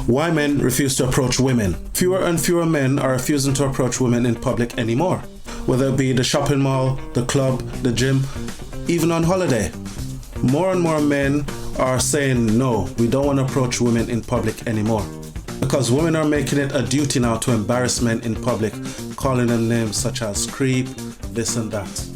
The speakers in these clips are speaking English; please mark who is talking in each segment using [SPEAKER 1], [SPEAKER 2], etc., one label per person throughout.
[SPEAKER 1] Why men refuse to approach women. Fewer and fewer men are refusing to approach women in public anymore, whether it be the shopping mall, the club, the gym, even on holiday. More and more men are saying no, we don't want to approach women in public anymore, because women are making it a duty now to embarrass men in public, calling them names such as creep, this and that.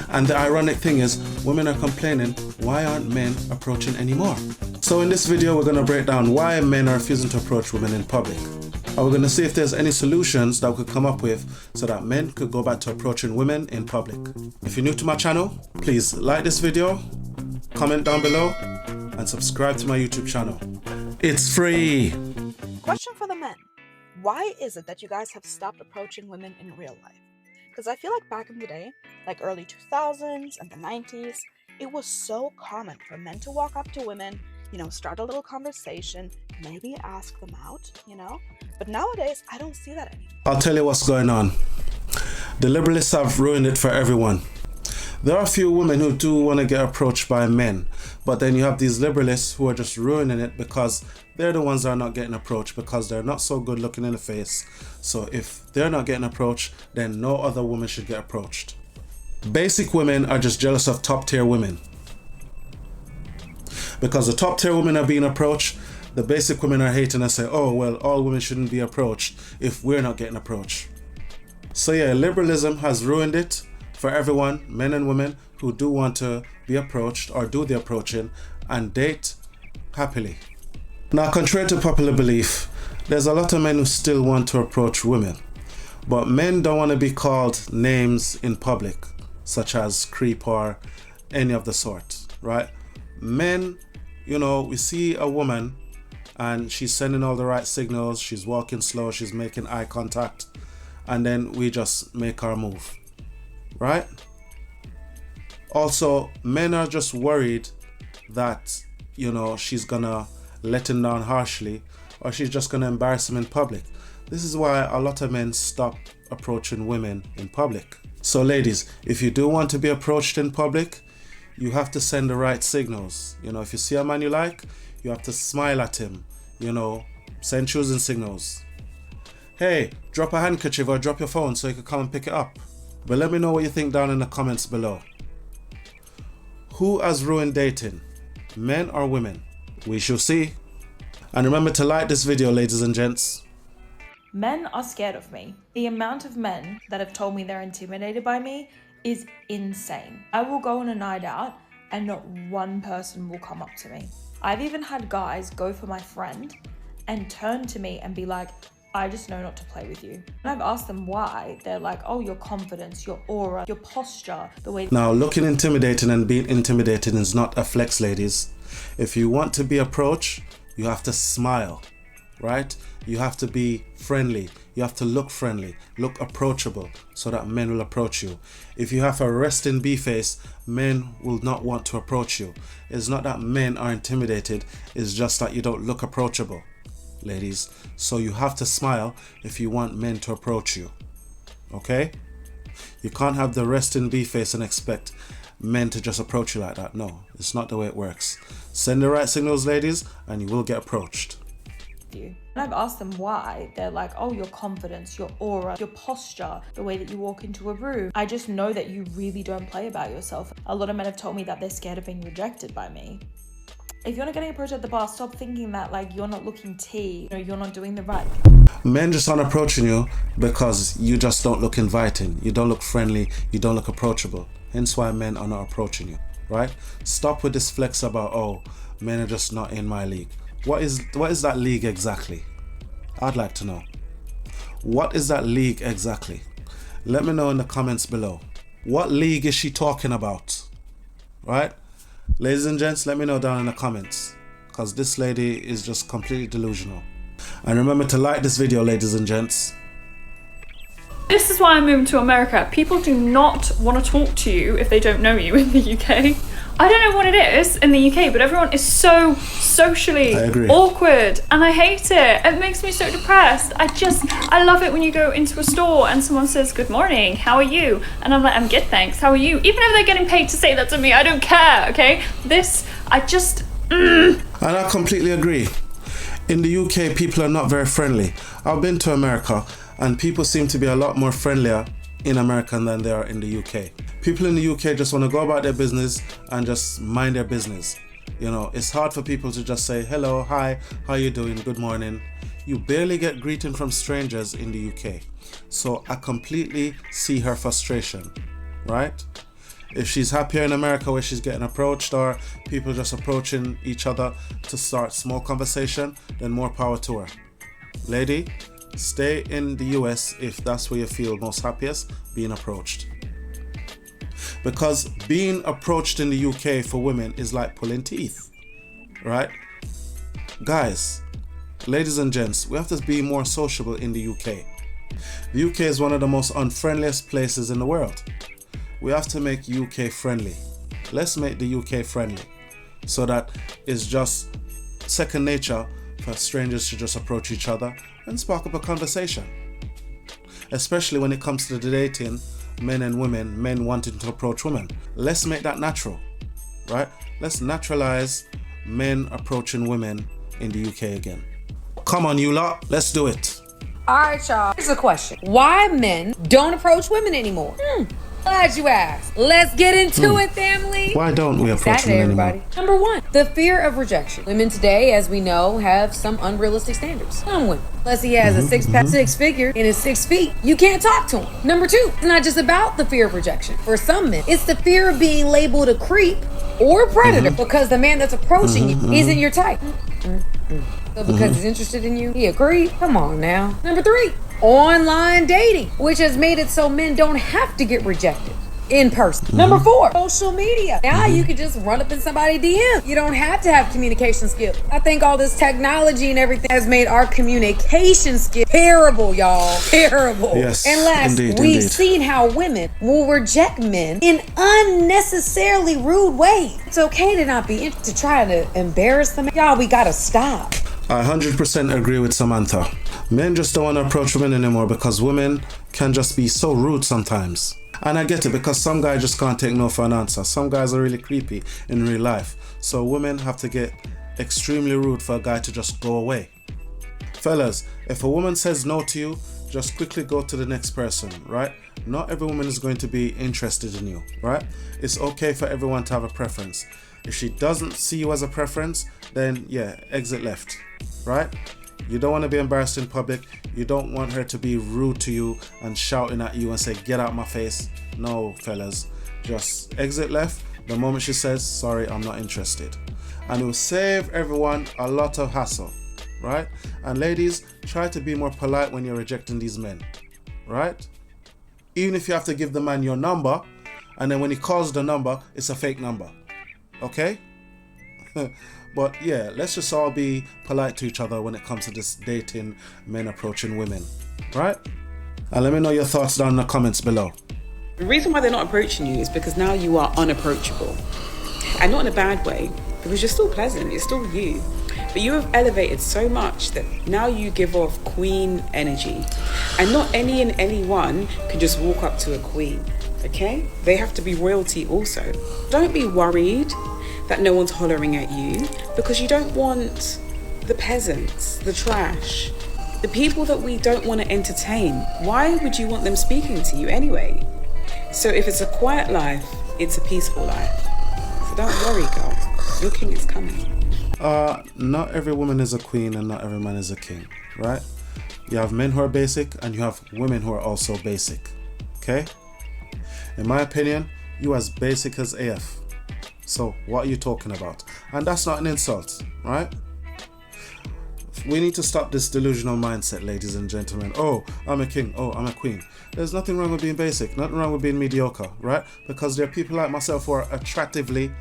[SPEAKER 1] And the ironic thing is, women are complaining, why aren't men approaching anymore? So in this video, we're going to break down why men are refusing to approach women in public. And we're going to see if there's any solutions that we could come up with so that men could go back to approaching women in public. If you're new to my channel, please like this video, comment down below, and subscribe to my YouTube channel. It's free!
[SPEAKER 2] Question for the men. Why is it that you guys have stopped approaching women in real life? Because I feel like back in the day, like early 2000s and the 90s, it was so common for men to walk up to women, start a little conversation, maybe ask them out, But nowadays, I don't see that anymore.
[SPEAKER 1] I'll tell you what's going on. The liberalists have ruined it for everyone. There are a few women who do want to get approached by men, but then you have these liberalists who are just ruining it because they're the ones that are not getting approached because they're not so good looking in the face. So if they're not getting approached, then no other woman should get approached. Basic women are just jealous of top tier women. Because the top tier women are being approached, the basic women are hating and say, oh, well, all women shouldn't be approached if we're not getting approached. So yeah, liberalism has ruined it for everyone, men and women who do want to be approached or do the approaching and date happily. Now, contrary to popular belief, there's a lot of men who still want to approach women, but men don't want to be called names in public, such as creep or any of the sort, right? Men, we see a woman and she's sending all the right signals, she's walking slow, she's making eye contact, and then we just make our move, right? Also, men are just worried that, she's gonna let him down harshly or she's just gonna embarrass him in public. This is why a lot of men stop approaching women in public. So ladies, if you do want to be approached in public, you have to send the right signals. If you see a man you like, you have to smile at him, send choosing signals. Hey, drop a handkerchief or drop your phone so you can come and pick it up. But let me know what you think down in the comments below. Who has ruined dating? Men or women? We shall see. And remember to like this video, ladies and gents.
[SPEAKER 3] Men are scared of me. The amount of men that have told me they're intimidated by me is insane. I will go on a night out and not one person will come up to me. I've even had guys go for my friend and turn to me and be like, I just know not to play with you. And I've asked them why. They're like, oh, your confidence, your aura, your posture, the way...
[SPEAKER 1] Now, looking intimidating and being intimidating is not a flex, ladies. If you want to be approached, you have to smile, right? You have to be friendly. You have to look friendly, look approachable so that men will approach you. If you have a resting bee face, men will not want to approach you. It's not that men are intimidated, it's just that you don't look approachable, ladies. So you have to smile if you want men to approach you, okay? You can't have the resting bee face and expect men to just approach you like that. No, it's not the way it works. Send the right signals, ladies, and you will get approached.
[SPEAKER 3] And I've asked them why. They're like, oh, your confidence, your aura, your posture, the way that you walk into a room. I just know that you really don't play about yourself. A lot of men have told me that they're scared of being rejected by me. If you're not getting approached at the bar, stop thinking that you're not looking tea, you're not doing the right.
[SPEAKER 1] Men just aren't approaching you because you just don't look inviting. You don't look friendly. You don't look approachable. Hence why men are not approaching you, right? Stop with this flex about, oh, men are just not in my league. What is that league exactly? I'd like to know. What is that league exactly? Let me know in the comments below. What league is she talking about? Right? Ladies and gents, let me know down in the comments, because this lady is just completely delusional. And remember to like this video, ladies and gents.
[SPEAKER 4] This is why I'm moving to America. People do not want to talk to you if they don't know you in the UK. I don't know what it is in the UK, but everyone is so socially awkward and I hate it. It makes me so depressed. I love it when you go into a store and someone says, good morning, how are you? And I'm like, I'm good, thanks, how are you? Even if they're getting paid to say that to me, I don't care, okay? And I completely agree.
[SPEAKER 1] In the UK, people are not very friendly. I've been to America and people seem to be a lot more friendlier in America than they are in the UK. People in the UK just want to go about their business and just mind their business. You know, it's hard for people to just say, hello, hi, how you doing, good morning. You barely get greeting from strangers in the UK. So I completely see her frustration, right? If she's happier in America where she's getting approached or people just approaching each other to start small conversation, then more power to her. Lady, stay in the US if that's where you feel most happiest being approached. Because being approached in the UK for women is like pulling teeth, right? Guys, ladies and gents, we have to be more sociable in the UK. The UK is one of the most unfriendliest places in the world. We have to make UK friendly. Let's make the UK friendly so that it's just second nature for strangers to just approach each other and spark up a conversation. Especially when it comes to the dating, men and women, men wanting to approach women. Let's make that natural, right? Let's naturalize men approaching women in the UK again. Come on, you lot, let's do it.
[SPEAKER 5] All right, y'all. Here's a question. Why men don't approach women anymore? Glad you asked. Let's get into it, family.
[SPEAKER 1] Why don't we approach women
[SPEAKER 5] everybody.
[SPEAKER 1] anymore?
[SPEAKER 5] Number one, the fear of rejection. Women today, as we know, have some unrealistic standards. Some women. Unless he has a six-pack, six-figure, and is 6 feet, you can't talk to him. Number two, it's not just about the fear of rejection. For some men, it's the fear of being labeled a creep or a predator because the man that's approaching you isn't your type. So because he's interested in you, he a creep? Come on now. Number three, online dating, which has made it so men don't have to get rejected in person. Number four, social media. Now you can just run up in somebody's DM. You don't have to have communication skills. I think all this technology and everything has made our communication skills terrible, y'all. Terrible.
[SPEAKER 1] Yes,
[SPEAKER 5] and last, we've seen how women will reject men in unnecessarily rude ways. It's okay to not be to try to embarrass them. Y'all, we gotta stop.
[SPEAKER 1] I 100% agree with Samantha. Men just don't want to approach women anymore because women can just be so rude sometimes. And I get it because some guys just can't take no for an answer. Some guys are really creepy in real life. So women have to get extremely rude for a guy to just go away. Fellas, if a woman says no to you, just quickly go to the next person, right? Not every woman is going to be interested in you, right? It's okay for everyone to have a preference. If she doesn't see you as a preference, then yeah, exit left, right? You don't want to be embarrassed in public. You don't want her to be rude to you and shouting at you and say, get out my face. No, fellas, just exit left the moment she says, sorry, I'm not interested. And it will save everyone a lot of hassle, right? And ladies, try to be more polite when you're rejecting these men, right? Even if you have to give the man your number, and then when he calls the number, it's a fake number. Okay? But yeah, let's just all be polite to each other when it comes to this dating, men approaching women, right? And let me know your thoughts down in the comments below.
[SPEAKER 6] The reason why they're not approaching you is because now you are unapproachable. And not in a bad way, because you're still pleasant, it's still you. But you have elevated so much that now you give off queen energy. And not any and anyone can just walk up to a queen, okay? They have to be royalty also. Don't be worried that no one's hollering at you because you don't want the peasants, the trash, the people that we don't want to entertain. Why would you want them speaking to you anyway? So if it's a quiet life, it's a peaceful life. So don't worry, girl. Your king is coming.
[SPEAKER 1] Not every woman is a queen and not every man is a king, right? You have men who are basic and you have women who are also basic, okay? In my opinion, you as basic as AF. So what are you talking about? And that's not an insult, right? We need to stop this delusional mindset, ladies and gentlemen. Oh, I'm a king. Oh, I'm a queen. There's nothing wrong with being basic. Nothing wrong with being mediocre, right? Because there are people like myself who are attractively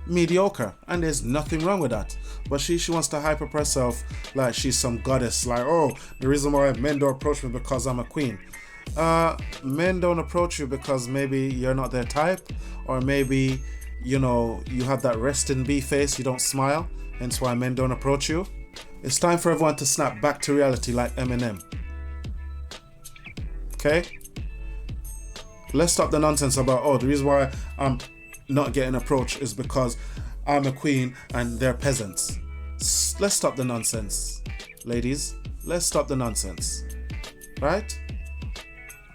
[SPEAKER 1] mediocre, and there's nothing wrong with that. But she wants to hype up herself like she's some goddess. Like, oh, the reason why men don't approach me because I'm a queen. Men don't approach you because maybe you're not their type, or maybe, you know, you have that resting bee face, you don't smile, hence why men don't approach you. It's time for everyone to snap back to reality like Eminem. Okay? Let's stop the nonsense about, oh, the reason why I'm not getting approached is because I'm a queen and they're peasants. Let's stop the nonsense. ladies, let's stop the nonsense. Right?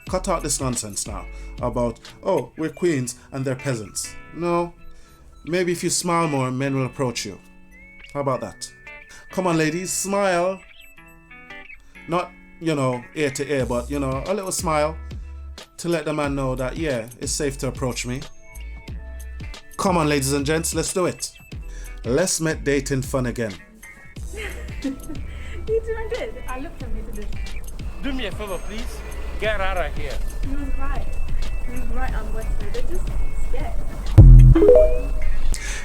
[SPEAKER 1] Cut out this nonsense now about, oh, we're queens and they're peasants. No. Maybe if you smile more, men will approach you. How about that? Come on, ladies, smile. Not, ear to ear, but, a little smile to let the man know that, yeah, it's safe to approach me. Come on, ladies and gents, let's do it. Let's make dating fun again.
[SPEAKER 4] You doing good? I looked at me to this.
[SPEAKER 7] Do me a favor, please. Get out of here.
[SPEAKER 4] He was right. He was right on Western. They're just scared.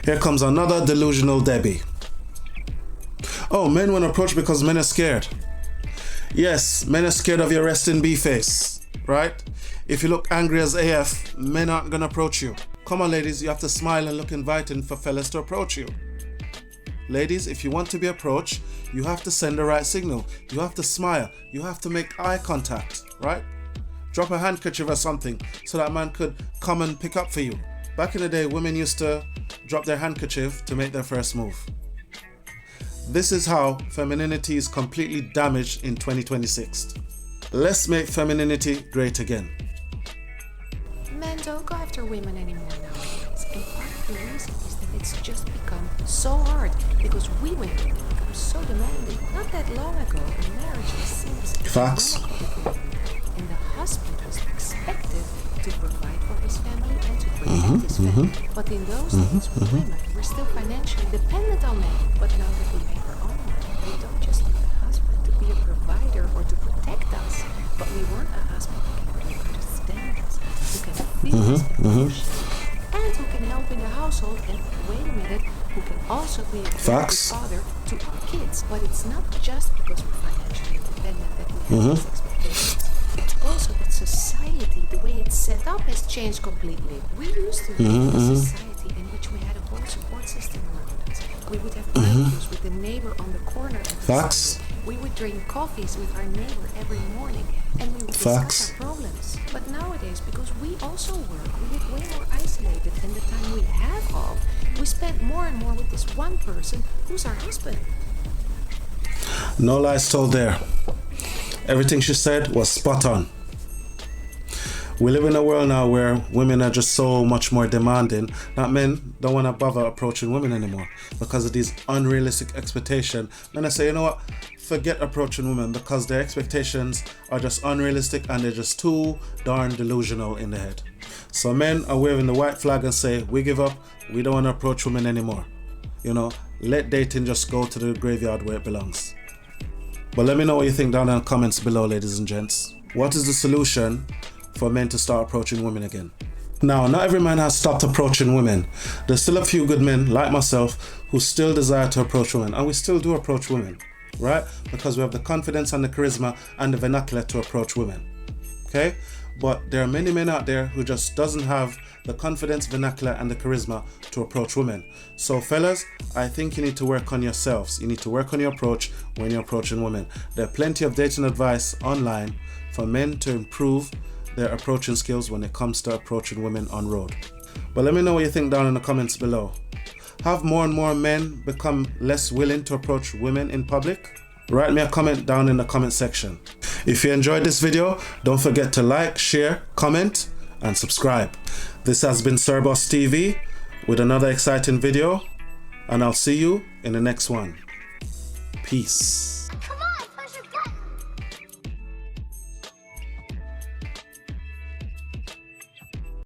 [SPEAKER 1] Here comes another delusional Debbie. Oh, men won't approach because men are scared. Yes, men are scared of your resting bee face, right? If you look angry as AF, men aren't gonna approach you. Come on, ladies, you have to smile and look inviting for fellas to approach you. Ladies, if you want to be approached, you have to send the right signal. You have to smile. You have to make eye contact, right? Drop a handkerchief or something so that man could come and pick up for you. Back in the day, women used to drop their handkerchief to make their first move. This is how femininity is completely damaged in 2026. Let's make femininity great again.
[SPEAKER 8] Men don't go after women anymore nowadays, and part of the reason is that it's just become so hard because we women become so demanding. Not that long ago, a marriage was seen as
[SPEAKER 1] Facts.
[SPEAKER 8] and the husband was expected to provide for his family and to protect his family. But in those days, women were still financially dependent on men. But now that we make our own money, we don't just need a husband to be a provider or to protect us, but we want a husband who can really understand us, who can feel us emotions, and who can help in the household, and wait a minute, who can also be a very good father to our kids. But it's not just because we're financially independent that we have these expectations. It's also that society, the way it's set up, has changed completely. We used to live in a society in which we had a whole support system around us. We would have barbecues with the neighbor on the corner of the street. We would drink coffees with our neighbor every morning, and we would discuss our problems. But nowadays, because we also work, we live way more isolated, and the time we have off, we spend more and more with this one person who's our husband.
[SPEAKER 1] No lies told there. Everything she said was spot on. We live in a world now where women are just so much more demanding that men don't want to bother approaching women anymore because of these unrealistic expectations. Men I say, you know what? Forget approaching women because their expectations are just unrealistic and they're just too darn delusional in the head. So men are waving the white flag and say, we give up, we don't want to approach women anymore. Let dating just go to the graveyard where it belongs. But let me know what you think down in the comments below, ladies and gents. What is the solution for men to start approaching women again? Now, not every man has stopped approaching women. There's still a few good men, like myself, who still desire to approach women. And we still do approach women, right? Because we have the confidence and the charisma and the vernacular to approach women, okay? But there are many men out there who just doesn't have the confidence, vernacular, and the charisma to approach women. So fellas, I think you need to work on yourselves. You need to work on your approach when you're approaching women. There are plenty of dating advice online for men to improve their approaching skills when it comes to approaching women on road. But let me know what you think down in the comments below. Have more and more men become less willing to approach women in public? Write me a comment down in the comment section. If you enjoyed this video, don't forget to like, share, comment, and subscribe. This has been Sir Boss TV with another exciting video, and I'll see you in the next one. Peace.